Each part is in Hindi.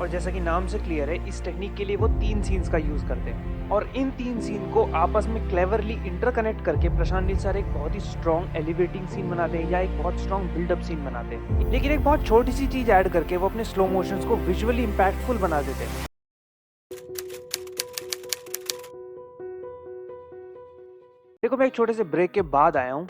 और जैसा कि नाम से क्लियर है, इस टेक्निक के लिए वो 3 सीन्स का यूज करते हैं और इन 3 सीन को आपस में क्लेवरली इंटरकनेक्ट करके प्रशांत नील सर एक बहुत ही स्ट्रॉन्ग एलिवेटिंग सीन बनाते हैं या एक बहुत स्ट्रॉन्ग बिल्डअप सीन बनाते हैं, लेकिन एक बहुत छोटी सी चीज ऐड करके वो अपने स्लो मोशंस को विजुअली इंपैक्टफुल बना देते हैं। देखो, मैं एक छोटे से ब्रेक के बाद आया हूँ।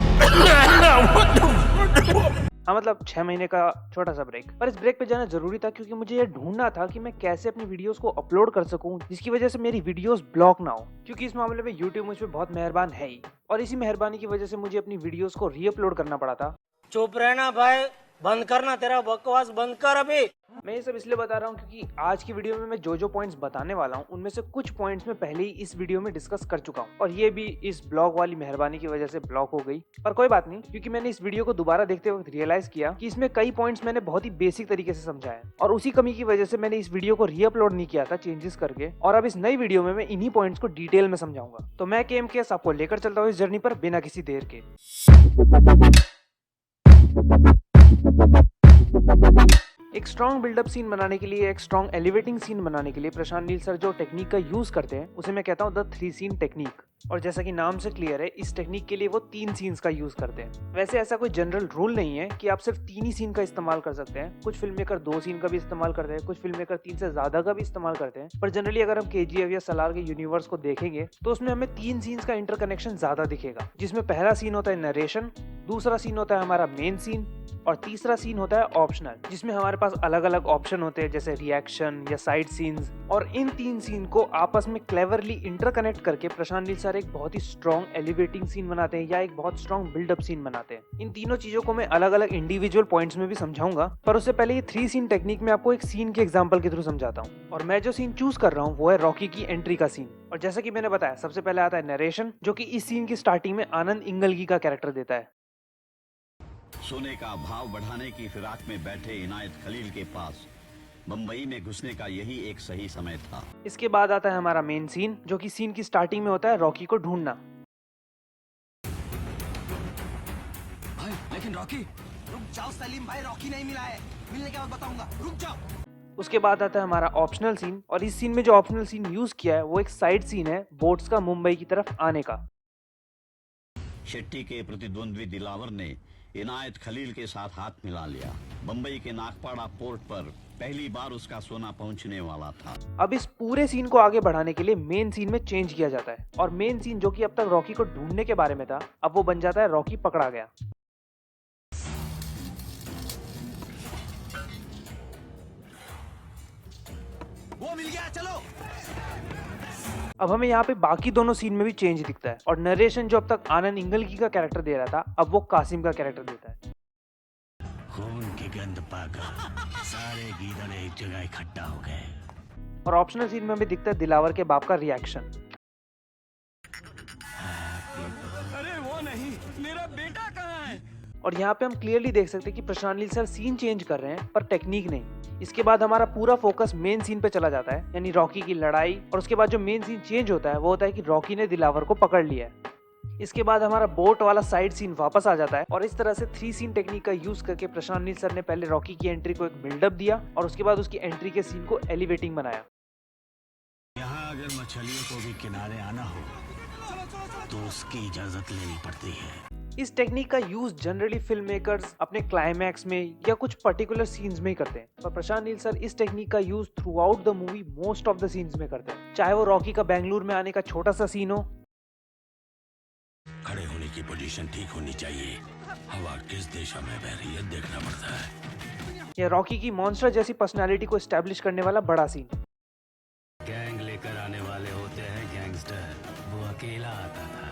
हाँ, मतलब 6 महीने का छोटा सा ब्रेक। पर इस ब्रेक पे जाना जरूरी था क्योंकि मुझे ये ढूंढना था कि मैं कैसे अपनी वीडियोस को अपलोड कर सकूं जिसकी वजह से मेरी वीडियोस ब्लॉक ना हो, क्योंकि इस मामले में YouTube मुझ पे बहुत मेहरबान है ही, और इसी मेहरबानी की वजह से मुझे अपनी वीडियोस को रीअपलोड करना पड़ा था। चुप रहना भाई, बंद करना, तेरा बकवास बंद कर अभी। मैं ये सब इसलिए बता रहा हूँ क्योंकि आज की वीडियो में मैं जो पॉइंट्स बताने वाला हूँ उनमें से कुछ पॉइंट्स में पहले ही इस वीडियो में डिस्कस कर चुका हूँ, और ये भी इस ब्लॉग वाली मेहरबानी की वजह से ब्लॉक हो गई। पर कोई बात नहीं, क्योंकि मैंने इस वीडियो को दोबारा देखते वक्त रियलाइज किया कि इसमें कई पॉइंट्स मैंने बहुत ही बेसिक तरीके से समझाया, और उसी कमी की वजह से मैंने इस वीडियो को रीअपलोड नहीं किया था चेंजेस करके, और अब इस नई वीडियो में मैं इन्हीं पॉइंट्स को डिटेल में समझाऊंगा। तो मैं KMKS आपको लेकर चलता हूँ इस जर्नी पर बिना किसी देर के। एक स्ट्रॉन्ग बिल्डअप सीन बनाने के लिए, एक स्ट्रॉन्ग एलिवेटिंग सीन बनाने के लिए प्रशांत नील सर जो टेक्निक का यूज करते हैं उसे मैं कहता हूँ द 3 सीन टेक्निक। और जैसा कि नाम से क्लियर है, इस टेक्निक के लिए वो 3 सीन्स का यूज करते हैं। वैसे ऐसा कोई जनरल रूल नहीं है कि आप सिर्फ 3 ही सीन का इस्तेमाल कर सकते हैं। कुछ फिल्म मेकर 2 सीन का भी इस्तेमाल करते हैं, कुछ फिल्म मेकर 3 से ज्यादा का भी इस्तेमाल करते हैं। पर जनरली अगर हम KGF या सलार के यूनिवर्स को देखेंगे तो उसमें हमें 3 सीन्स का इंटरकनेक्शन ज्यादा दिखेगा, जिसमें पहला सीन होता है नरेशन, दूसरा सीन होता है हमारा मेन सीन, और तीसरा सीन होता है ऑप्शनल, जिसमें हमारे पास अलग अलग ऑप्शन होते हैं जैसे रिएक्शन या साइड सीन्स। और इन 3 सीन को आपस में क्लेवरली इंटरकनेक्ट करके प्रशांत नील सर एक बहुत ही स्ट्रॉन्ग एलिवेटिंग सीन बनाते हैं या एक बहुत स्ट्रॉन्ग बिल्डअप सीन बनाते हैं। इन तीनों चीजों को मैं अलग अलग इंडिविजुअल पॉइंट्स में भी समझाऊंगा, पर उससे पहले ये 3 सीन टेक्निक में आपको एक सीन के एग्जांपल के थ्रू समझाता हूँ। और मैं जो सीन चूज कर रहा हूँ वो है रॉकी की एंट्री का सीन। और जैसा कि मैंने बताया, सबसे पहले आता है नरेशन, जो कि इस सीन की स्टार्टिंग में आनंद इंगलगी का कैरेक्टर देता है। सोने का भाव बढ़ाने की फिराक में बैठे इनायत खलील के पास बंबई में घुसने का यही एक सही समय था। इसके बाद आता है हमारा मेन सीन, जो कि सीन की स्टार्टिंग में होता है रॉकी को ढूंढना। भाई, लेकिन रॉकी, रुक जाओ सलीम भाई, रॉकी नहीं मिला है, मिलने के बाद बताऊंगा, रुक जाओ। उसके बाद आता है हमारा ऑप्शनल सीन, और इस सीन में जो ऑप्शनल सीन यूज किया है वो एक साइड सीन है बोट्स का मुंबई की तरफ आने का। शेट्टी के प्रतिद्वंद्वी दिलावर ने इनायत खलील के साथ हाथ मिला लिया। बंबई के नागपाड़ा पोर्ट पर पहली बार उसका सोना पहुंचने वाला था। अब इस पूरे सीन को आगे बढ़ाने के लिए मेन सीन में चेंज किया जाता है, और मेन सीन जो कि अब तक रॉकी को ढूंढने के बारे में था, अब वो बन जाता है रॉकी पकड़ा गया। वो मिल गया, चलो। अब हमें यहाँ पे बाकी दोनों सीन में भी चेंज दिखता है, और नरेशन जो अब तक आनंद इंगलगी का कैरेक्टर दे रहा था, अब वो कासिम का कैरेक्टर देता है। खून की गंध पाकर सारे गीदड़ एक जगह इकट्ठा हो गए। और ऑप्शनल सीन में हमें दिखता है दिलावर के बाप का रिएक्शन। अरे वो नहीं, मेरा बेटा कहाँ है? और यहाँ पे हम क्लियरली देख सकते हैं कि प्रशांत नील सर सीन चेंज कर रहे हैं पर टेक्निक नहीं। इसके बाद हमारा पूरा फोकस मेन सीन पे चला जाता है, यानी रॉकी की लड़ाई, और उसके बाद जो मेन सीन चेंज होता है वो होता है कि रॉकी ने दिलावर को पकड़ लिया है। इसके बाद हमारा बोट वाला साइड सीन वापस आ जाता है, और इस तरह से 3 सीन टेक्निक का यूज करके प्रशांत नील सर ने पहले रॉकी की एंट्री को एक बिल्डअप दिया, और उसके बाद उसकी एंट्री के सीन को एलिवेटिंग बनाया। यहाँ अगर मछलियों को भी किनारे आना हो तो उसकी इजाजत लेनी पड़ती है। इस टेक्निक का यूज जनरली फिल्म मेकर्स अपने क्लाइमैक्स में या कुछ पर्टिकुलर सीन्स में ही करते हैं, पर प्रशांत नील सर इस टेक्निक का use through out the movie most of the scenes में करते हैं, चाहे वो रॉकी का बेंगलुरु में आने का छोटा सा सीन हो, खड़े होने की पोजीशन ठीक होनी चाहिए, हवा किस दिशा में बह रही है देखना पड़ता है, या रॉकी की मॉन्स्टर जैसी पर्सनालिटी को एस्टेब्लिश करने वाला बड़ा सीन। गैंग लेकर आने वाले होते हैं गैंगस्टर, वो अकेला आता था।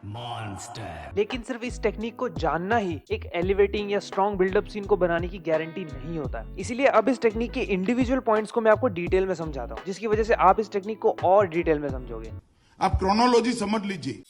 मॉन्स्टर। लेकिन सिर्फ इस टेक्निक को जानना ही एक एलिवेटिंग या स्ट्रॉन्ग बिल्डअप सीन को बनाने की गारंटी नहीं होता, इसीलिए अब इस टेक्निक के इंडिविजुअल पॉइंट्स को मैं आपको डिटेल में समझाता हूँ, जिसकी वजह से आप इस टेक्निक को और डिटेल में समझोगे। आप क्रोनोलॉजी समझ लीजिए।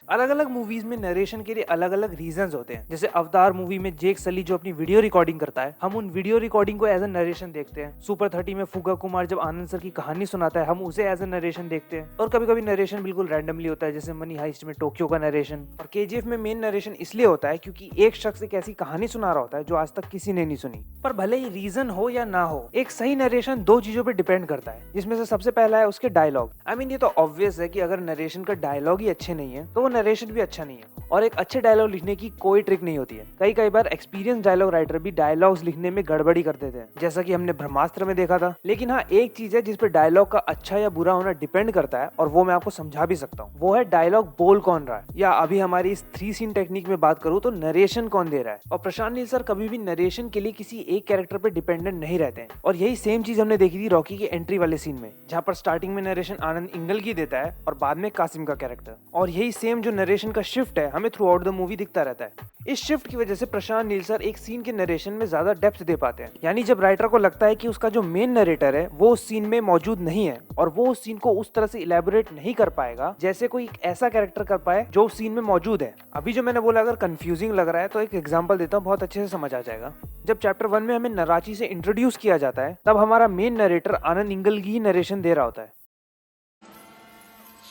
अलग अलग मूवीज में नरेशन के लिए अलग अलग रीजंस होते हैं। जैसे अवतार मूवी में जेक सली जो अपनी वीडियो रिकॉर्डिंग करता है, हम उन वीडियो रिकॉर्डिंग को एज ए नरेशन देखते हैं। सुपर 30 में फुगा कुमार जब आनंद सर की कहानी सुनाता है, हम उसे एज ए नरेशन देखते हैं। और कभी कभी नरेशन बिल्कुल रैंडमली होता है, जैसे मनी हाइस्ट में टोक्यो का नरेशन। और केजीएफ में मेन नरेशन इसलिए होता है क्योंकि एक शख्स एक ऐसी कहानी सुना रहा होता है जो आज तक किसी ने नहीं सुनी। पर भले ही रीजन हो या ना हो, एक सही नरेशन दो चीजों पे डिपेंड करता है, जिसमें से सबसे पहला है उसके डायलॉग। आई मीन ये तो ऑब्वियस है कि अगर नरेशन का डायलॉग ही अच्छे नहीं है तो वो नरेशन भी अच्छा नहीं है। और एक अच्छे डायलॉग लिखने की कोई ट्रिक नहीं होती है। कई बार एक्सपीरियंस डायलॉग राइटर भी डायलॉग्स लिखने में गड़बड़ी कर देते हैं, जैसा कि हमने ब्रह्मास्त्र में देखा था। लेकिन हाँ, एक चीज है जिस पे डायलॉग का अच्छा या बुरा होना डिपेंड करता है, और वो मैं आपको समझा भी सकता हूँ। वो है डायलॉग बोल कौन रहा है, या अभी हमारी इस 3 सीन टेक्निक में बात करूँ तो नरेशन कौन दे रहा है। और प्रशांत नील सर कभी भी नरेशन के लिए किसी एक कैरेक्टर पे डिपेंडेंट नहीं रहते हैं। और यही सेम चीज हमने देखी थी रॉकी की एंट्री वाले सीन में, जहाँ पर स्टार्टिंग में नरेशन आनंद इंगल की देता है और बाद में कासिम का कैरेक्टर। और यही सेम जो नरेशन का शिफ्ट है हमें थ्रू आउट द मूवी दिखता रहता है। इस शिफ्ट की वजह से प्रशांत नील सर एक सीन के नरेशन में ज्यादा डेप्थ दे पाते हैं। यानी जब राइटर को लगता है कि उसका जो मेन नरेटर है वो उस सीन में मौजूद नहीं है, और वो उस सीन को उस तरह से इलेबोरेट नहीं कर पाएगा जैसे कोई एक ऐसा कैरेक्टर कर पाए जो उस सीन में मौजूद है। अभी जो मैंने बोला अगर कंफ्यूजिंग लग रहा है तो एक एग्जांपल देता हूँ, बहुत अच्छे से समझ आ जाएगा। जब चैप्टर 1 में हमें नराची से इंट्रोड्यूस किया जाता है, तब हमारा मेन नरेटर आनंद इंगल की ही नरेशन दे रहा होता है।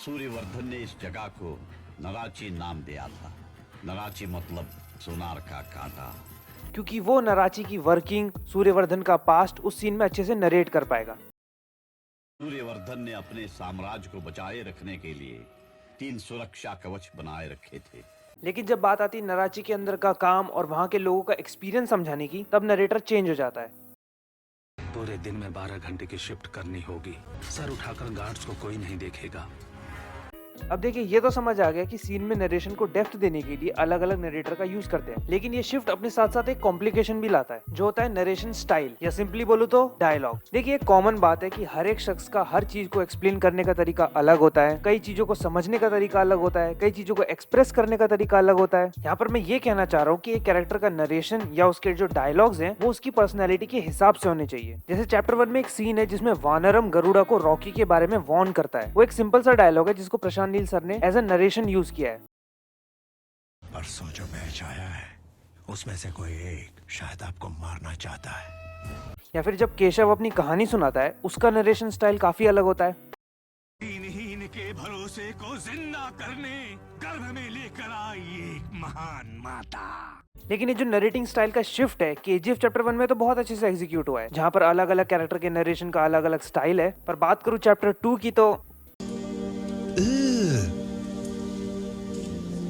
सूर्यवर्धन ने इस जगह को नराची नाम दिया था। नराची मतलब सोनार का कांटा, क्योंकि वो नराची की वर्किंग, सूर्यवर्धन का पास्ट उस सीन में अच्छे से नरेट कर पाएगा। सूर्यवर्धन ने अपने साम्राज्य को बचाए रखने के लिए 3 सुरक्षा कवच बनाए रखे थे। लेकिन जब बात आती है नराची के अंदर का काम और वहाँ के लोगों का एक्सपीरियंस समझाने की, तब नरेटर चेंज हो जाता है। पूरे दिन में 12 घंटे की शिफ्ट करनी होगी। सर उठाकर गार्ड्स को कोई नहीं देखेगा। अब देखिए, ये तो समझ आ गया कि सीन में नरेशन को डेप्थ देने के लिए अलग अलग नरेटर का यूज करते हैं। लेकिन ये शिफ्ट अपने साथ साथ एक कॉम्प्लिकेशन भी लाता है, जो होता है नरेशन स्टाइल, या सिंपली बोलूं तो डायलॉग। देखिए, एक कॉमन बात है कि हर एक शख्स का हर चीज को एक्सप्लेन करने का तरीका अलग होता है। कई चीजों को समझने का तरीका अलग होता है, कई चीजों को एक्सप्रेस करने का तरीका अलग होता है। यहाँ पर मैं ये कहना चाह रहा हूँ कि एक कैरेक्टर का नरेशन या उसके जो डायलॉग्स हैं वो उसकी पर्सनैलिटी के हिसाब से होने चाहिए। जैसे चैप्टर 1 में एक सीन है जिसमें वानरम गरुड़ा को रॉकी के बारे में वार्न करता है। वो एक सिंपल सा डायलॉग है जिसको प्रशांत नील सर ने एज नरेशन यूज किया है। परसों जो मैच आया है उसमें से कोई एक शायद आपको मारना चाहता है। या फिर जब केशव अपनी कहानी सुनाता है, उसका नरेशन स्टाइल काफी अलग होता है। दीनहीन के भरोसे को जिंदा करने गर्भ में लेकर आई एक महान माता। लेकिन ये जो नरेटिंग स्टाइल का शिफ्ट है केजीएफ चैप्टर 1 में तो बहुत अच्छे से एग्जीक्यूट हुआ है, जहाँ पर अलग अलग कैरेक्टर के नरेशन का अलग अलग स्टाइल है। पर बात करूँ चैप्टर 2 की तो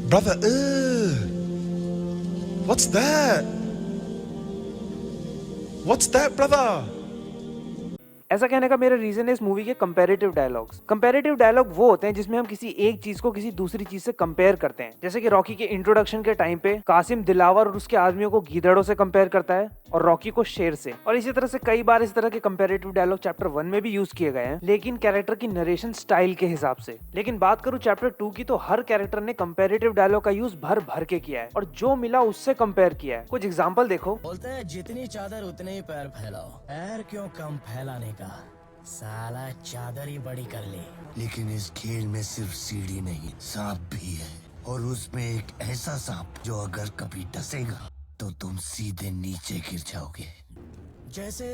Brother, what's that? What's that, brother? ऐसा कहने का मेरा रीजन है इस मूवी के कंपैरेटिव डायलॉग्स। कंपैरेटिव डायलॉग वो होते हैं जिसमें हम किसी एक चीज को किसी दूसरी चीज से कंपेयर करते हैं। जैसे कि रॉकी के इंट्रोडक्शन के टाइम पे कासिम दिलावर और उसके आदमियों को गीदड़ों से कंपेयर करता है और रॉकी को शेर से। और इसी तरह से कई बार इस तरह के कंपैरेटिव डायलॉग चैप्टर 1 में भी यूज किए गए हैं, लेकिन कैरेक्टर की नरेशन स्टाइल के हिसाब से। लेकिन बात करूं चैप्टर 2 की तो हर कैरेक्टर ने कंपैरेटिव डायलॉग का यूज भर भर के किया है और जो मिला उससे कंपेयर किया है। कुछ एग्जाम्पल देखो। बोलते हैं जितनी चादर उतने ही पैर फैलाओ, पैर क्यों कम फैलाने का, साला चादर ही बड़ी कर ले। लेकिन इस खेल में सिर्फ सीढ़ी नहीं, सांप भी है, और उसमें एक ऐसा सांप जो अगर कभी डसेगा तो तुम सीधे नीचे गिर जाओगे। जैसे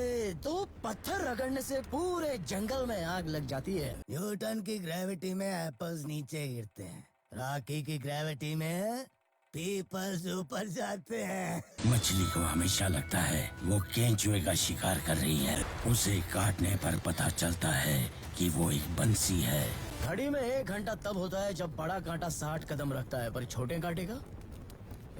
2 पत्थर रगड़ने से पूरे जंगल में आग लग जाती है। न्यूटन की ग्रेविटी में एप्पल्स नीचे गिरते हैं, रॉकी की ग्रेविटी में पीपल्स ऊपर जाते हैं। मछली को हमेशा लगता है वो केंचुए का शिकार कर रही है। उसे काटने पर पता चलता है कि वो एक बंसी है। घड़ी में 1 घंटा तब होता है जब बड़ा कांटा 60 कदम रखता है, पर छोटे कांटे का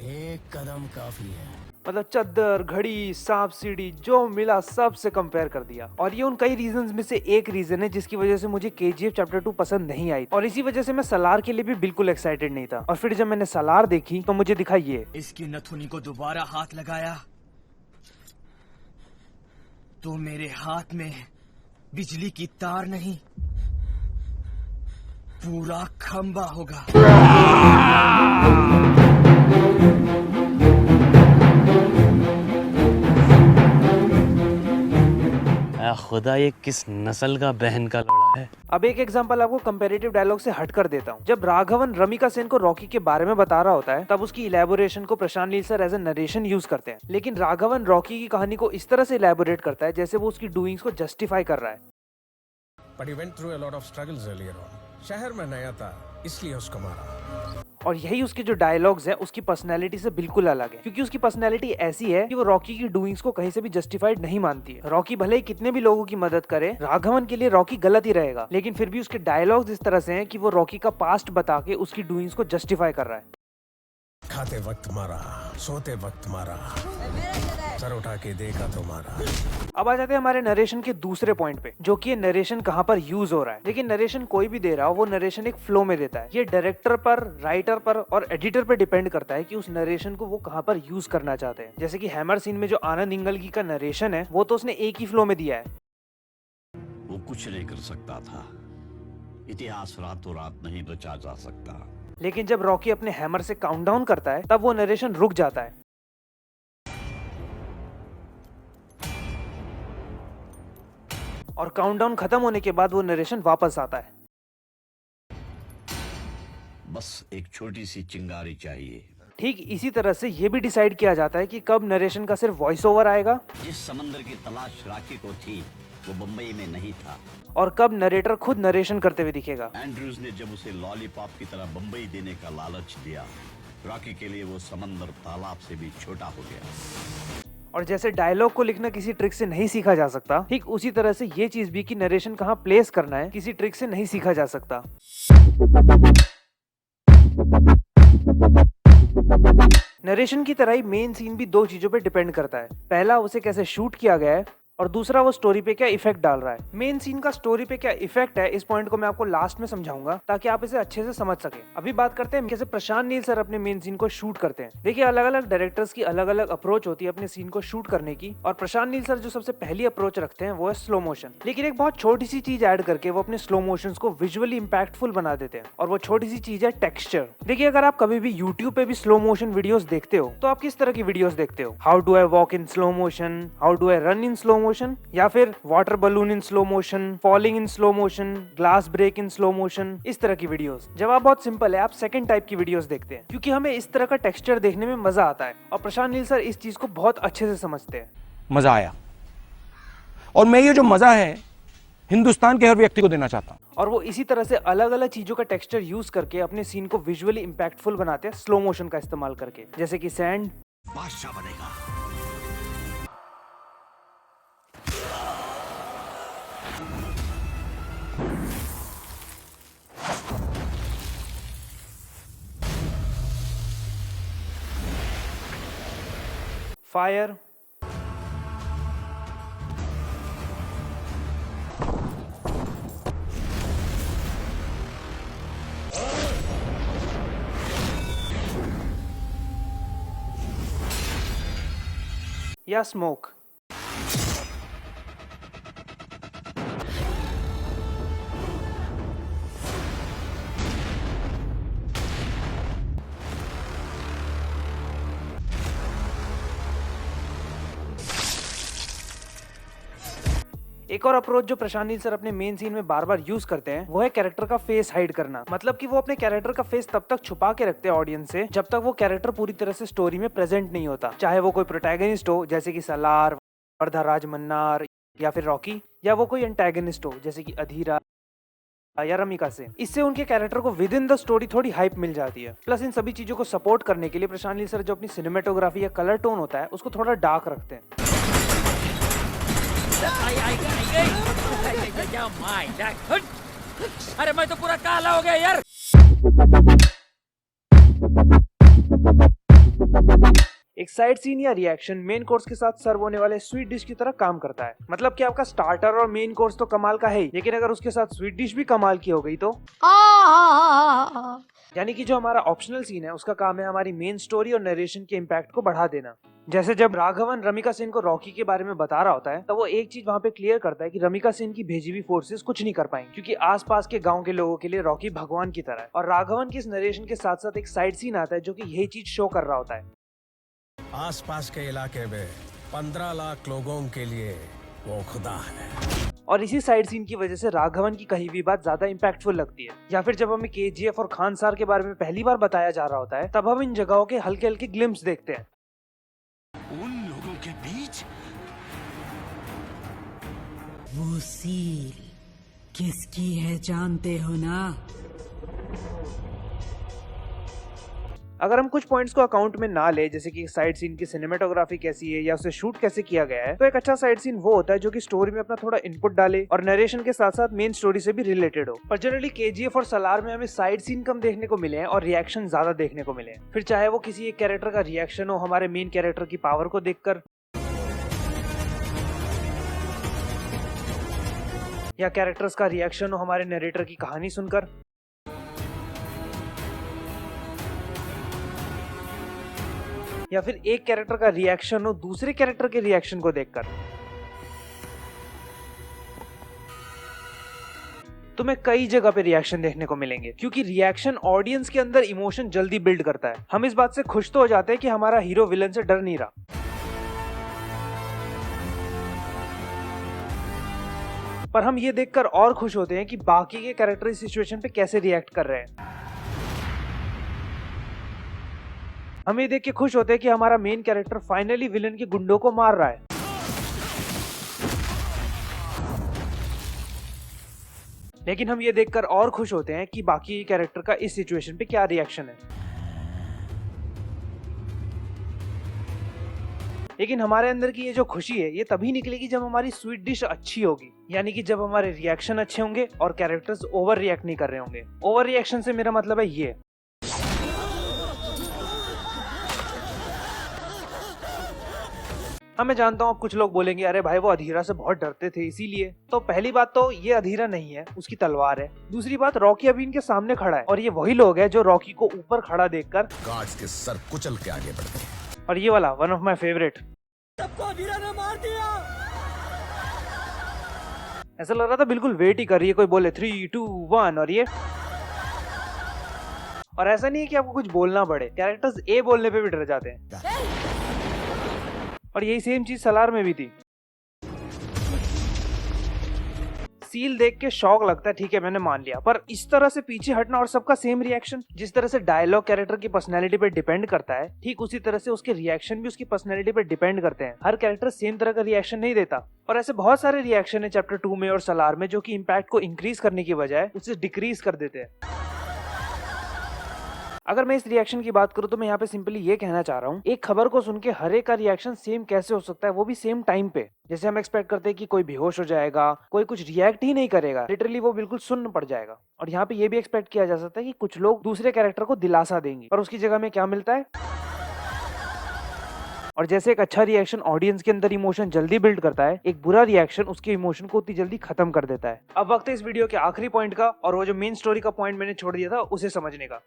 1 कदम काफी है। मतलब चद्दर, घड़ी, सांप, सीढ़ी, जो मिला सब से कंपेयर कर दिया। और ये उन कई रीजंस में से एक रीजन है जिसकी वजह से मुझे केजीएफ चैप्टर 2 पसंद नहीं आई, और इसी वजह से मैं सलार के लिए भी बिल्कुल एक्साइटेड नहीं था। और फिर जब मैंने सलार देखी तो मुझे दिखा ये। इसकी नथुनी को दोबारा हाथ लगाया तो मेरे हाथ में बिजली की तार नहीं, पूरा खंबा होगा। या खुदा ये किस नस्ल का बहन का लोड़ा है। अब एक एग्जांपल आपको कंपैरेटिव डायलॉग से हट कर देता हूँ। जब राघवन रमिका सेन को रॉकी के बारे में बता रहा होता है तब उसकी इलेबोरेशन को Prashant Neel sir as a narration use करते हैं, लेकिन राघवन रॉकी की कहानी को इस तरह से इलेबोरेट करता है जैसे वो उसकी डूइंग्स को जस्टिफाई कर रहा है। But he went through a lot of struggles earlier on. शहर में नया था इसलिए उसको मारा। और यही उसके जो डायलॉग्स है उसकी पर्सनैलिटी से बिल्कुल अलग है, क्योंकि उसकी पर्सनैलिटी ऐसी है कि वो रॉकी की डूइंग्स को कहीं से भी जस्टिफाइड नहीं मानती है। रॉकी भले ही कितने भी लोगों की मदद करे, राघवन के लिए रॉकी गलत ही रहेगा, लेकिन फिर भी उसके डायलॉग्स इस तरह से हैं कि वो रॉकी का पास्ट बता के उसकी डूइंग्स को जस्टिफाई कर रहा है। खाते वक्त मारा, सोते वक्त मारा, सर उठा के देखा तो मारा। अब आ जाते हैं हमारे नरेशन के दूसरे पॉइंट पे, जो कि नरेशन कहाँ पर यूज हो रहा है। लेकिन नरेशन कोई भी दे रहा हो वो नरेशन एक फ्लो में देता है। ये डायरेक्टर पर, राइटर पर और एडिटर पर डिपेंड करता है कि उस नरेशन को वो कहाँ पर यूज करना चाहते हैं। जैसे कि हैमर सीन में जो आनंद इंगलगी का नरेशन है वो तो उसने एक ही फ्लो में दिया है। वो कुछ नहीं कर सकता था, इतिहास रातों रात नहीं रचा जा सकता। लेकिन जब रॉकी अपने हैमर से काउंटडाउन करता है तब वो नरेशन रुक जाता है। और काउंटडाउन खत्म होने के बाद वो नरेशन वापस आता है। बस एक छोटी सी चिंगारी चाहिए। ठीक इसी तरह से ये भी डिसाइड किया जाता है कि कब नरेशन का सिर्फ वॉइस ओवर आएगा जिस समंदर की तलाश राखी को थी वो बम्बई में नहीं था, और कब नरेटर खुद नरेशन करते हुए दिखेगा। एंड्रूज ने जब उसे लॉलीपॉप की तरह बम्बई देने का लालच दिया, रॉकी के लिए वो समंदर तालाब से भी छोटा हो गया। और जैसे डायलॉग को लिखना किसी ट्रिक से नहीं सीखा जा सकता, ठीक उसी तरह से ये चीज भी कि नरेशन कहाँ प्लेस करना है किसी ट्रिक से नहीं सीखा जा सकता। नरेशन की तरह ही मेन सीन भी दो चीजों पे डिपेंड करता है। पहला उसे कैसे शूट किया गया है और दूसरा वो स्टोरी पे क्या इफेक्ट डाल रहा है। मेन सीन का स्टोरी पे क्या इफेक्ट है इस पॉइंट को मैं आपको लास्ट में समझाऊंगा ताकि आप इसे अच्छे से समझ सके। अभी बात करते हैं कैसे प्रशांत नील सर अपने मेन सीन को शूट करते हैं। देखिए अलग अलग डायरेक्टर्स की अलग अलग अप्रोच होती है अपने सीन को शूट करने की, और प्रशांत नील सर जो सबसे पहली अप्रोच रखते हैं वो है स्लो मोशन। लेकिन एक बहुत छोटी सी चीज ऐड करके वो अपने स्लो मोशन को विजुअली इंपैक्टफुल बना देते हैं, और वो छोटी सी चीज है टेक्सचर। देखिए अगर आप कभी भी यूट्यूब पे भी स्लो मोशन वीडियोस देखते हो तो आप किस तरह की वीडियोस देखते हो? How do I walk in slow motion, how do I run in slow motion, या फिर water balloon in slow motion, falling in slow motion, glass break in slow motion, इस तरह की वीडियोस। जवाब बहुत सिंपल है, आप सेकंड टाइप की वीडियोस देखते हैं, क्योंकि हमें इस तरह का टेक्सचर देखने में मजा आता है, और प्रशांत नील सर इस चीज को बहुत अच्छे से समझते हैं। मजा आया, और मैं ये जो मजा है हिंदुस्तान के हर व्यक्ति को देना चाहता हूँ। और वो इसी तरह से अलग अलग चीजों का टेक्सचर यूज करके अपने सीन को विजुअली इंपैक्टफुल बनाते हैं स्लो मोशन का इस्तेमाल करके, जैसे कि सैंड, बादशाह बनेगा। फायर, या स्मोक। एक और अप्रोच जो प्रशांत नील सर अपने मेन सीन में बार बार यूज करते हैं वो है कैरेक्टर का फेस हाइड करना। मतलब कि वो अपने कैरेक्टर का फेस तब तक छुपा के रखते हैं ऑडियंस से जब तक वो कैरेक्टर पूरी तरह से स्टोरी में प्रेजेंट नहीं होता, चाहे वो कोई प्रोटैगनिस्ट हो जैसे कि सलार, वरदराज मन्नार या फिर रॉकी, या वो कोई एंटैगनिस्ट हो जैसे कि अधीरा या रमिका सेन। इससे उनके कैरेक्टर को विद इन द स्टोरी थोड़ी हाइप मिल जाती है। प्लस इन सभी चीजों को सपोर्ट करने के लिए प्रशांत नील सर जो अपनी सिनेमेटोग्राफी या कलर टोन होता है उसको थोड़ा डार्क रखते हैं। अरे मैं तो पूरा काला हो गया यार। एक साइड सीन या रिएक्शन मेन कोर्स के साथ सर्व होने वाले स्वीट डिश की तरह काम करता है। मतलब कि आपका स्टार्टर और मेन कोर्स तो कमाल का है ही, लेकिन अगर उसके साथ स्वीट डिश भी कमाल की हो गई तो यानी कि जो हमारा ऑप्शनल सीन है उसका काम है हमारी मेन स्टोरी और नरेशन के इम्पैक्ट को बढ़ा देना। जैसे जब राघवन रमिका सेन को रॉकी के बारे में बता रहा होता है तो वो एक चीज वहाँ पे क्लियर करता है कि रमिका सेन की भेजी हुई फोर्सेस कुछ नहीं कर पाएंगे, क्योंकि आसपास के गांव के लोगों के लिए रॉकी भगवान की तरह है। और राघवन की इस नरेशन के साथ साथ एक साइड सीन आता है जो कि यही चीज शो कर रहा होता है। आसपास के इलाके में 15 लाख लोगों के लिए वो खुदा है। और इसी साइड सीन की वजह से राघवन की कही हुई बात ज्यादा इम्पैक्टफुल लगती है। या फिर जब हमें KGF और खान सार के बारे में पहली बार बताया जा रहा होता है तब हम इन जगहों के हल्के हल्के ग्लिम्स देखते हैं। उन लोगों के बीच वो सील किसकी है जानते हो ना? अगर हम कुछ पॉइंट्स को अकाउंट में ना ले, जैसे कि साइड सीन की सिनेमेटोग्राफी कैसी है या उसे शूट कैसे किया गया है, तो एक अच्छा साइड सीन वो होता है जो कि स्टोरी में अपना थोड़ा इनपुट डाले और नरेशन के साथ साथ मेन स्टोरी से भी रिलेटेड हो। पर जनरली KGF और सलार में हमें साइड सीन कम देखने को मिले हैं और रिएक्शन ज्यादा देखने को मिले हैं। फिर चाहे वो किसी एक कैरेक्टर का रिएक्शन हो हमारे मेन कैरेक्टर की पावर को देखकर, या कैरेक्टर्स का रिएक्शन हो हमारे नरेटर की कहानी सुनकर, या फिर एक कैरेक्टर का रिएक्शन हो दूसरे कैरेक्टर के रिएक्शन को देखकर। तुम्हें कई जगह पे रिएक्शन देखने को मिलेंगे क्योंकि रिएक्शन ऑडियंस के अंदर इमोशन जल्दी बिल्ड करता है। हम इस बात से खुश तो हो जाते हैं कि हमारा हीरो विलन से डर नहीं रहा, पर हम ये देखकर और खुश होते हैं कि बाकी के कैरेक्टर इस सिचुएशन पे कैसे रिएक्ट कर रहे हैं। हम ये देख के खुश होते हैं कि हमारा मेन कैरेक्टर फाइनली विलन के गुंडों को मार रहा है। लेकिन हम ये देखकर और खुश होते हैं कि बाकी कैरेक्टर का इस सिचुएशन पे क्या रिएक्शन है। लेकिन हमारे अंदर की ये जो खुशी है ये तभी निकलेगी जब हमारी स्वीट डिश अच्छी होगी, यानी कि जब हमारे रिएक्शन अच्छे होंगे और कैरेक्टर्स ओवर रिएक्ट नहीं कर रहे होंगे। ओवर रिएक्शन से मेरा मतलब है ये, मैं जानता हूँ अब कुछ लोग बोलेंगे अरे भाई वो अधीरा से बहुत डरते थे इसीलिए। तो पहली बात तो ये अधीरा नहीं है, उसकी तलवार है। दूसरी बात, रॉकी अभी इनके सामने खड़ा है और ये वही लोग हैं जो रॉकी को ऊपर खड़ा देखकर गार्ड्स के सर कुचल के आगे बढ़ते हैं। और ये वाला वन ऑफ माय फेवरेट, सबको अधीरा ने मार दिया। ऐसा लग रहा था बिल्कुल वेट ही कर रही है कोई बोले 3, 2, 1 और ये। और ऐसा नहीं है कि आपको कुछ बोलना पड़े, कैरेक्टर्स ए बोलने पे भी डर जाते हैं। और यही सेम चीज सलार में भी थी। सील देख के शौक लगता है, ठीक है मैंने मान लिया, पर इस तरह से पीछे हटना और सबका सेम रिएक्शन, जिस तरह से डायलॉग कैरेक्टर की पर्सनैलिटी पे डिपेंड करता है ठीक उसी तरह से उसके रिएक्शन भी उसकी पर्सनैलिटी पे डिपेंड करते हैं। हर कैरेक्टर सेम तरह का रिएक्शन नहीं देता और ऐसे बहुत सारे रिएक्शन है चैप्टर 2 में और सलार में जो कि इम्पैक्ट को इंक्रीज करने की बजाय उसे डिक्रीज कर देते हैं। अगर मैं इस रिएक्शन की बात करूं तो मैं यहाँ पे सिंपली ये कहना चाह रहा हूँ, एक खबर को सुन के हर एक का रिएक्शन सेम कैसे हो सकता है, वो भी सेम टाइम पे। जैसे हम एक्सपेक्ट करते हैं कि कोई बेहोश हो जाएगा, कोई कुछ रिएक्ट ही नहीं करेगा, लिटरली वो बिल्कुल सुन्न पड़ जाएगा। और यहाँ पे ये भी एक्सपेक्ट किया जा सकता है कि कुछ लोग दूसरे कैरेक्टर को दिलासा देंगे, पर उसकी जगह में क्या मिलता है। और जैसे एक अच्छा रिएक्शन ऑडियंस के अंदर इमोशन जल्दी बिल्ड करता है, एक बुरा रिएक्शन उसके इमोशन को उतनी जल्दी खत्म कर देता है। अब वक्त है इस वीडियो के आखिरी पॉइंट का, और वो जो मेन स्टोरी का पॉइंट मैंने छोड़ दिया था उसे समझने का।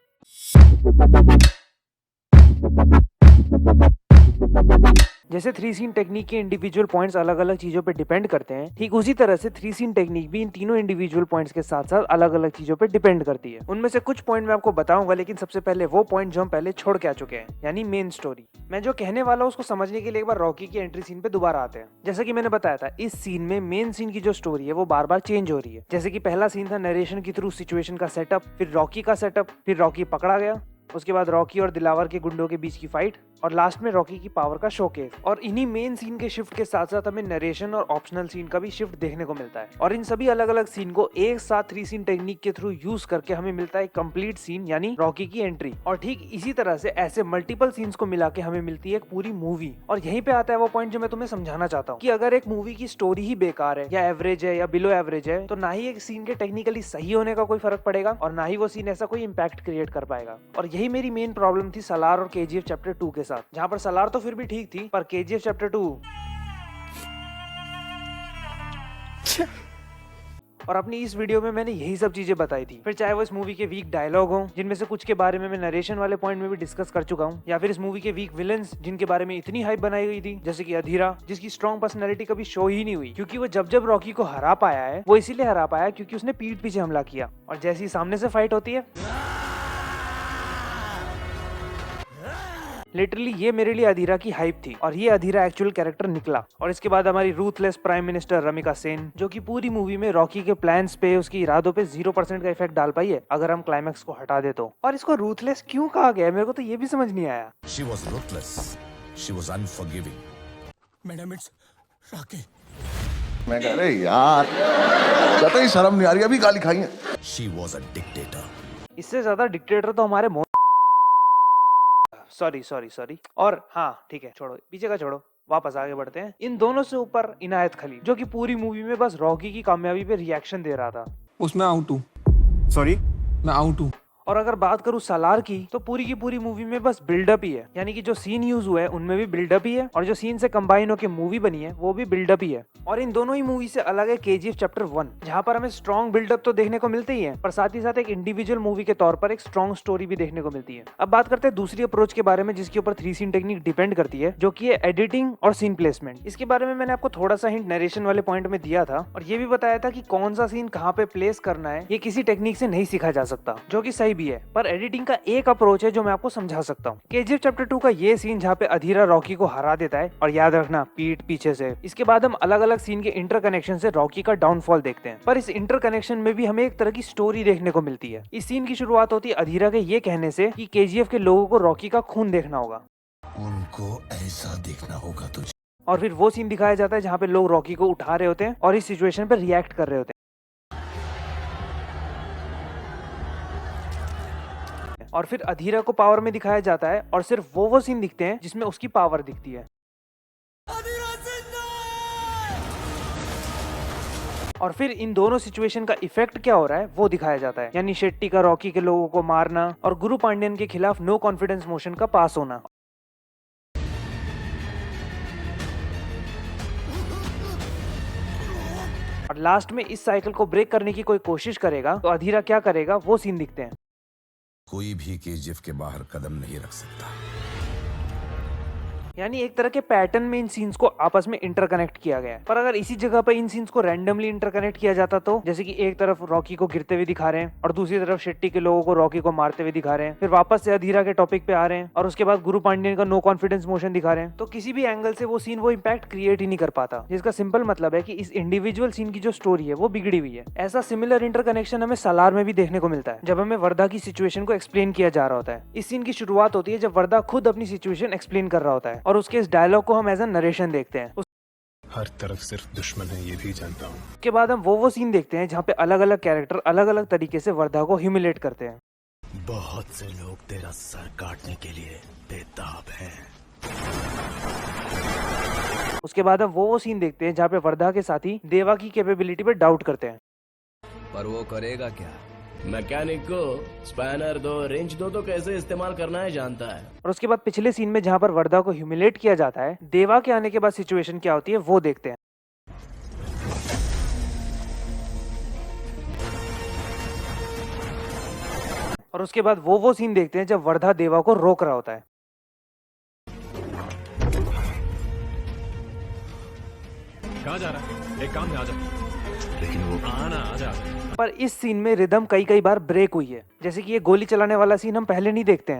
जैसे 3 सीन टेक्निक के इंडिविजुअल पॉइंट्स अलग अलग चीजों पे डिपेंड करते हैं, ठीक उसी तरह से 3 सीन टेक्निक भी इन तीनों इंडिविजुअल पॉइंट्स के साथ साथ अलग अलग चीजों पे डिपेंड करती है। उनमें से कुछ पॉइंट मैं आपको बताऊंगा, लेकिन सबसे पहले वो पॉइंट जो हम पहले छोड़ के आ चुके हैं, यानी मेन स्टोरी। मैं जो कहने वाला हूं उसको समझने के लिए एक बार रॉकी की एंट्री सीन पे दोबारा आते हैं। जैसा कि मैंने बताया था, इस सीन में मेन सीन की जो स्टोरी है वो बार बार चेंज हो रही है। जैसे कि पहला सीन था नरेशन के थ्रू सिचुएशन का सेटअप, फिर रॉकी का सेटअप, फिर रॉकी पकड़ा गया, उसके बाद रॉकी और दिलावर के गुंडों के बीच की फाइट, और लास्ट में रॉकी की पावर का शोकेस। और इन्हीं मेन सीन के शिफ्ट के साथ साथ हमें नरेशन और ऑप्शनल सीन का भी शिफ्ट देखने को मिलता है। और इन सभी अलग अलग सीन को एक साथ 3 सीन टेक्निक के थ्रू यूज करके हमें मिलता है कंप्लीट सीन, यानी रॉकी की एंट्री। और ठीक इसी तरह से ऐसे मल्टीपल सीन्स को मिला के हमें मिलती है एक पूरी मूवी। और यहीं पे आता है वो पॉइंट जो मैं तुम्हें समझाना चाहता हूँ कि अगर एक मूवी की स्टोरी ही बेकार है या एवरेज है या बिलो एवरेज है, तो ना ही एक सीन के टेक्निकली सही होने का कोई फर्क पड़ेगा और ना ही वो सीन ऐसा कोई इम्पैक्ट क्रिएट कर पाएगा। और यही मेरी मेन प्रॉब्लम थी सलार और KGF चैप्टर 2 के साथ, जहाँ पर सलार तो फिर भी ठीक थी, पर KGF चैप्टर 2 और अपनी इस वीडियो में मैंने यही सब चीजें बताई थी। फिर चाहे वो इस मूवी के वीक डायलॉग हो, जिनमें से कुछ के बारे में मैं नरेशन वाले पॉइंट में भी डिस्कस कर चुका हूँ, या फिर इस मूवी के वीक विलन्स जिनके बारे में इतनी हाइप बनाई गई थी, जैसे कि अधीरा, जिसकी स्ट्रॉन्ग पर्सनैलिटी कभी शो ही नहीं हुई, क्योंकि वो जब रॉकी को हरा पाया है वो इसीलिए हरा पाया क्योंकि उसने पीठ पीछे हमला किया, और जैसी सामने से फाइट होती है लिटरली ये मेरे लिए अधीरा की हाइप थी और ये अधीरा एक्चुअल कैरेक्टर निकला। और इसके बाद हमारी ruthless prime minister Ramika Sen, जो कि पूरी मूवी में रॉकी के प्लान्स पे, उसकी इरादों पे 0% का इफेक्ट डाल पाई है अगर हम क्लाइमैक्स को हटा दे तो। और इसको रूथलेस क्यों कहा गया मेरे को तो ये भी समझ नहीं आया। She was ruthless. She was unforgiving. Madam it's Rocky. मैं कह रहे यार कतई शर्म नहीं आ रही, अभी गाली खाई है। She was a dictator. इससे ज्यादा डिक्टेटर तो हमारे सॉरी। और हाँ ठीक है, छोड़ो पीछे का छोड़ो, वापस आगे बढ़ते हैं। इन दोनों से ऊपर इनायत खलील, जो कि पूरी मूवी में बस रॉकी की कामयाबी पे रिएक्शन दे रहा था। उसमें आउट हूँ। सॉरी, मैं आउट हूँ। और अगर बात करूं सालार की, तो पूरी की पूरी मूवी में बस बिल्डअप ही है, यानी कि जो सीन यूज हुआ है उनमें भी बिल्डअप ही है और जो सीन से कंबाइन होकर मूवी बनी है वो भी बिल्डअप ही है। और इन दोनों ही मूवी से अलग है KGF चैप्टर 1, जहां पर हमें स्ट्रॉन्ग बिल्डअप तो देखने को मिलते ही है, पर साथ ही साथ एक इंडिविजुअल मूवी के तौर पर एक स्ट्रॉन्ग स्टोरी भी देखने को मिलती है। अब बात करते हैं दूसरी अप्रोच के बारे में, जिसके ऊपर 3 सीन टेक्निक डिपेंड करती है, जो की है एडिटिंग और सीन प्लेसमेंट। इसके बारे में मैंने आपको थोड़ा सा हिंट नरेशन वाले पॉइंट में दिया था और ये भी बताया था कि कौन सा सीन कहाँ पे प्लेस करना है ये किसी टेक्निक से नहीं सीखा जा सकता, जो कि सही भी है। पर एडिटिंग का एक अप्रोच है जो मैं आपको समझा सकता हूँ। KGF चैप्टर 2 का ये सीन जहाँ पे अधीरा रॉकी को हरा देता है, और याद रखना पीठ पीछे से। इसके बाद हम अलग अलग सीन के इंटरकनेक्शन से रॉकी का डाउनफॉल देखते हैं, पर इस इंटरकनेक्शन में भी हमें एक तरह की स्टोरी देखने को मिलती है। इस सीन की शुरुआत होती है अधीरा के ये कहने से कि KGF के लोगों को रॉकी का खून देखना होगा, उनको ऐसा देखना होगा तुझे। और फिर वो सीन दिखाया जाता है जहाँ पे लोग रॉकी को उठा रहे होते हैं और इस सिचुएशन पर रिएक्ट कर रहे होते हैं। और फिर अधीरा को पावर में दिखाया जाता है और सिर्फ वो सीन दिखते हैं जिसमें उसकी पावर दिखती है। और फिर इन दोनों सिचुएशन का इफेक्ट क्या हो रहा है वो दिखाया जाता है, यानी शेट्टी का रॉकी के लोगों को मारना और गुरु पांड्यन के खिलाफ नो कॉन्फिडेंस मोशन का पास होना। और लास्ट में इस साइकिल को ब्रेक करने की कोई कोशिश करेगा तो अधीरा क्या करेगा वो सीन दिखते हैं। कोई भी KGF के बाहर कदम नहीं रख सकता। यानी एक तरह के पैटर्न में इन सीन्स को आपस में इंटरकनेक्ट किया गया है। पर अगर इसी जगह पर इन सीन्स को रैंडमली इंटरकनेक्ट किया जाता तो, जैसे कि एक तरफ रॉकी को गिरते हुए दिखा रहे हैं और दूसरी तरफ शेट्टी के लोगों को रॉकी को मारते हुए दिखा रहे हैं, फिर वापस से अधीरा के टॉपिक पे आ रहे हैं और उसके बाद गुरु पांड्यन का नो कॉन्फिडेंस मोशन दिखा रहे हैं, तो किसी भी एंगल से वो सीन वो इम्पैक्ट क्रिएट ही नहीं कर पाता। जिसका सिंपल मतलब है कि इस इंडिविजुअल सीन की जो स्टोरी है वो बिगड़ी हुई है। ऐसा सिमिलर इंटरकनेक्शन हमें सालार में भी देखने को मिलता है, जब हमें वर्धा की सिचुएशन को एक्सप्लेन किया जा रहा होता है। इस सीन की शुरुआत होती है जब वर्धा खुद अपनी सिचुएशन एक्सप्लेन कर रहा होता है और उसके इस डायलॉग को हम एज अ नरेशन देखते हैं। हर तरफ सिर्फ दुश्मन है, ये भी जानता हूँ। उसके बाद हम वो सीन देखते हैं जहाँ पे अलग अलग कैरेक्टर अलग अलग तरीके से वर्धा को ह्यूमिलेट करते हैं। बहुत से लोग तेरा सर काटने के लिए बेताब हैं। उसके बाद हम वो सीन देखते हैं जहाँ पे वर्धा के साथी देवा की कैपेबिलिटी पे डाउट करते हैं। पर वो करेगा क्या? मैकेनिक को स्पैनर दो, रेंच दो तो कैसे इस्तेमाल करना है जानता है। और उसके बाद पिछले सीन में जहाँ पर वर्धा को ह्यूमिलेट किया जाता है, देवा के आने के बाद सिचुएशन क्या होती है वो देखते हैं। और उसके बाद वो सीन देखते हैं जब वर्धा देवा को रोक रहा होता है। कहाँ जा रहा है? एक काम में आ जा। लेकिन वो आजा। पर इस सीन में रिदम कई बार ब्रेक हुई है, जैसे कि ये गोली चलाने वाला सीन हम पहले नहीं देखते हैं।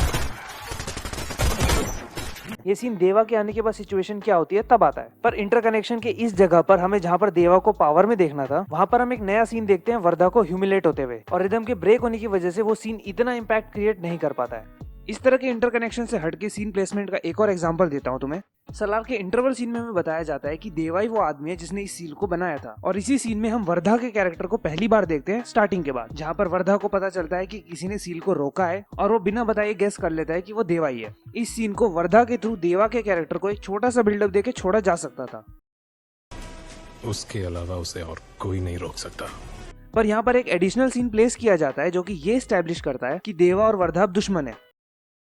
ये सीन देवा के आने के बाद सिचुएशन क्या होती है तब आता है। पर इंटरकनेक्शन के इस जगह पर हमें जहाँ पर देवा को पावर में देखना था, वहाँ पर हम एक नया सीन देखते हैं वर्धा को ह्यूमिलेट होते हुए, और रिदम के ब्रेक होने की वजह से वो सीन इतना इम्पैक्ट क्रिएट नहीं कर पाता है। इस तरह के इंटरकनेक्शन से हटके सीन प्लेसमेंट का एक और एग्जांपल देता हूं तुम्हें। सलार के इंटरवल सीन में हमें बताया जाता है कि देवा ही वो आदमी है जिसने इस सील को बनाया था, और इसी सीन में हम वर्धा के कैरेक्टर को पहली बार देखते हैं स्टार्टिंग के बाद, जहां पर वर्धा को पता चलता है कि किसी ने सील को रोका है और वो बिना बताए गेस कर लेता है कि वो देवा ही है। इस सीन को वर्धा के थ्रू देवा के कैरेक्टर को एक छोटा सा बिल्डअप देके छोड़ा जा सकता था, उसके अलावा उसे और कोई नहीं रोक सकता। पर यहाँ पर एक एडिशनल सीन प्लेस किया जाता है जो कि ये एस्टेब्लिश करता है कि देवा और वर्धा अब दुश्मन है।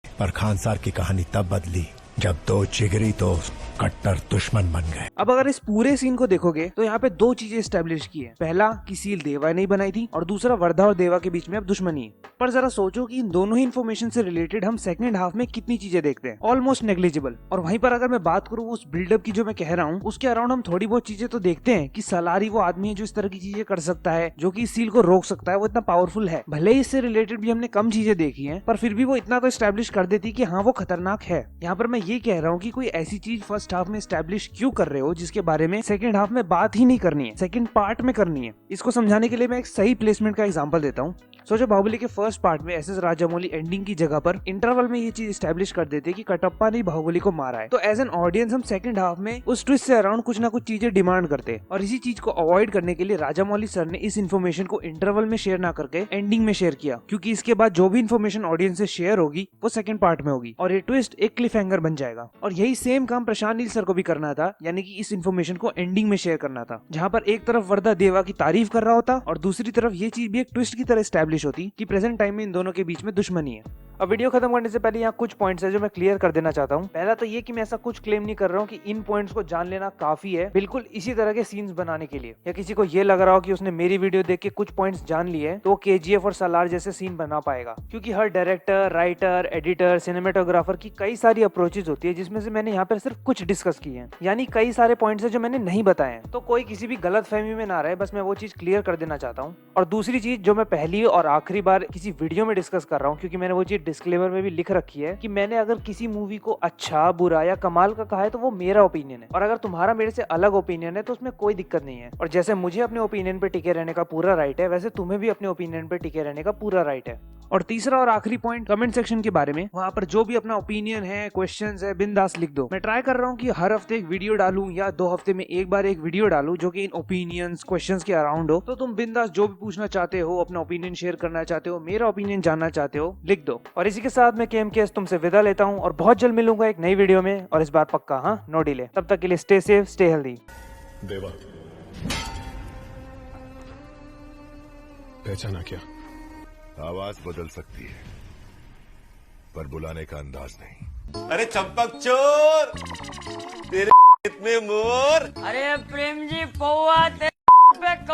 पर खानसार की कहानी तब बदली जब दो जिगरी दोस्त कट्टर दुश्मन बन गए। अब अगर इस पूरे सीन को देखोगे तो यहाँ पे दो चीजें स्टैब्लिश की है। पहला कि सील देवा ने बनाई थी और दूसरा वर्धा और देवा के बीच में अब दुश्मनी है। पर जरा सोचो कि इन दोनों ही इन्फॉर्मेशन से रिलेटेड हम सेकंड हाफ में कितनी चीजें देखते हैं, ऑलमोस्ट नेग्लिजिबल। और वहीं पर अगर मैं बात करूँ उस बिल्डअप की जो मैं कह रहा हूँ, उसके अराउंड हम थोड़ी बहुत चीजें तो देखते हैं कि सलारी वो आदमी है जो इस तरह की चीजें कर सकता है, जो कि इस सील को रोक सकता है, वो इतना पावरफुल है। भले ही इससे रिलेटेड भी हमने कम चीजें देखी है, पर फिर भी वो इतना तो स्टैब्लिश कर देती कि हाँ वो खतरनाक है। यहाँ पर मैं ये कह रहा हूँ कि कोई ऐसी चीज फर्स्ट हाफ में स्टैब्लिश क्यों कर रहे हो जिसके बारे में सेकंड हाफ में बात ही नहीं करनी है, सेकंड पार्ट में करनी है। इसको समझाने के लिए मैं एक सही प्लेसमेंट का एग्जांपल देता हूँ। सोचो बाहुबली के फर्स्ट पार्ट में एसएस राजामौली एंडिंग की जगह पर इंटरवल में ये चीज स्टैब्लिश कर देते कि कटप्पा ने बाहुबली को मारा है। तो एज एन ऑडियंस हम सेकंड हाफ में उस ट्विस्ट से अराउंड कुछ ना कुछ चीजें डिमांड करते, और इसी चीज को अवॉइड करने के लिए राजामौली सर ने इस इन्फॉर्मेशन को इंटरवल में शेयर ना करके एंडिंग में शेयर किया, क्योंकि इसके बाद जो भी इन्फॉर्मेशन ऑडियंस से शेयर होगी वो सेकंड पार्ट में होगी और ये ट्विस्ट एक क्लिफ हैंगर बन जाएगा। और यही सेम काम प्रशांत नील सर को भी करना था, यानी कि इस इन्फॉर्मेशन को एंडिंग में शेयर करना था, जहाँ पर एक तरफ वर्धा देवा की तारीफ कर रहा होता और दूसरी तरफ ये चीज भी एक ट्विस्ट की तरह स्टैब्लिश होती कि प्रेजेंट टाइम में इन दोनों के बीच में दुश्मनी है। अब वीडियो खत्म करने से पहले यहाँ कुछ पॉइंट्स है जो मैं क्लियर कर देना चाहता हूँ। पहला तो ये कि मैं ऐसा कुछ क्लेम नहीं कर रहा हूँ कि इन पॉइंट्स को जान लेना काफी है बिल्कुल इसी तरह के सीन्स बनाने के लिए, या किसी को ये लग रहा हो कि उसने मेरी वीडियो देख के कुछ पॉइंट्स जान लिए तो केजीएफ और सलार जैसे सीन बना पाएगा, क्योंकि हर डायरेक्टर, राइटर, एडिटर, सिनेमेटोग्राफर की कई सारी अप्रोचेज होती है, जिसमें से मैंने यहाँ पर सिर्फ कुछ डिस्कस किए हैं, यानी कई सारे पॉइंट्स है जो मैंने नहीं बताए हैं। तो कोई किसी भी गलत फहमी में ना रहे, बस मैं वो चीज क्लियर कर देना चाहता हूँ। और दूसरी चीज जो मैं पहली और आखिरी बार किसी वीडियो में डिस्कस कर रहा हूँ, क्योंकि मैंने वो चीज डिस्क्लेमर में भी लिख रखी है कि मैंने अगर किसी मूवी को अच्छा, बुरा या कमाल का कहा है तो वो मेरा ओपिनियन है, और अगर तुम्हारा मेरे से अलग ओपिनियन है तो उसमें कोई दिक्कत नहीं है। और जैसे मुझे अपने ओपिनियन पे टिके रहने का पूरा राइट है, वैसे तुम्हें भी अपने ओपिनियन पे टिके रहने का पूरा राइट है। और तीसरा और आखिरी पॉइंट कमेंट सेक्शन के बारे में, वहाँ पर जो भी अपना ओपिनियन है, क्वेश्चंस है, बिंदास लिख दो। मैं ट्राई कर रहा हूँ कि हर हफ्ते एक वीडियो डालूं या 2 हफ्ते में एक बार एक वीडियो डालूं जो कि इन ओपिनियंस, क्वेश्चंस के अराउंड हो। तो तुम बिंदास जो भी पूछना चाहते हो, अपना ओपिनियन शेयर करना चाहते हो, मेरा ओपिनियन जानना चाहते हो, लिख दो। और इसी के साथ मैं KMKS तुमसे विदा लेता हूँ और बहुत जल्द मिलूंगा एक नई वीडियो में, और इस बार पक्का, हाँ, नो डिले। तब तक के लिए स्टे सेफ, स्टे हेल्दी। देवा, पहचाना क्या? आवाज बदल सकती है पर बुलाने का अंदाज नहीं। अरे चंपक चोर, तेरे इतने मोर। अरे प्रेम जी पौआ